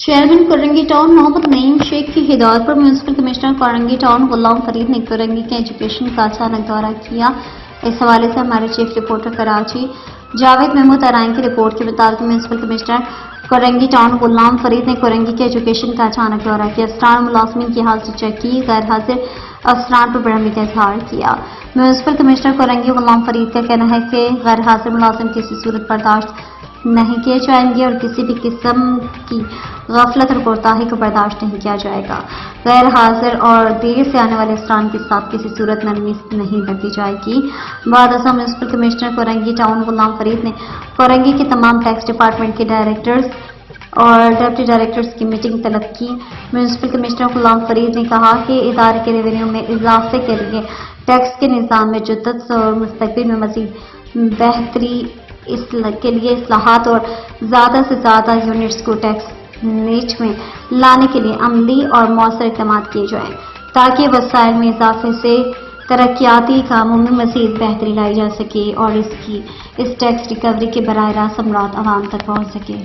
Chairman Korangi town محمد نعیم شیخ کی ہدایت پر municipal commissioner Korangi town Ghulam Farid نے کرنگی کے ایجوکیشن کا اچانک دورہ کیا۔ اس حوالے سے ہمارے چیف رپورٹر کراچی جاوید محمود ارائن کی رپورٹ کے مطابق municipal commissioner Korangi town Ghulam Farid نے کرنگی کے ایجوکیشن کا اچانک دورہ کیا، افسران ملازمین کی حالت چیک کی، غیر حاضر افسران پر برہمی کا اظہار کیا۔ میونسپل کمشنر کرنگی غلام فرید کا کہنا ہے کہ غیر حاضر ملازم کسی صورت برداشت نہیں کیے جائیں گے اور کسی بھی قسم کی غفلت اور کوتاہی کو برداشت نہیں کیا جائے گا۔ غیر حاضر اور دیر سے آنے والے افسران کے ساتھ کسی صورت نرمی نہیں برتی جائے گی۔ بعد ازاں municipal commissioner Korangi town Ghulam Farid نے کرنگی کے تمام ٹیکس ڈپارٹمنٹ کے ڈائریکٹرز اور ڈپٹی ڈائریکٹرز کی میٹنگ طلب کی۔ میونسپل کمشنر غلام فرید نے کہا کہ ادارے کے ریونیو میں اضافے کے لیے ٹیکس کے نظام میں جدت اور مستقبل میں مزید بہتری کے لیے اصلاحات اور زیادہ سے زیادہ یونٹس کو ٹیکس نیٹ میں لانے کے لیے عملی اور مؤثر اقدامات کیے جائیں تاکہ وسائل میں اضافے سے ترقیاتی کاموں میں مزید بہتری لائی جا سکے اور اس ٹیکس ریکوری کے براہ راست ثمرات عوام تک پہنچ سکے۔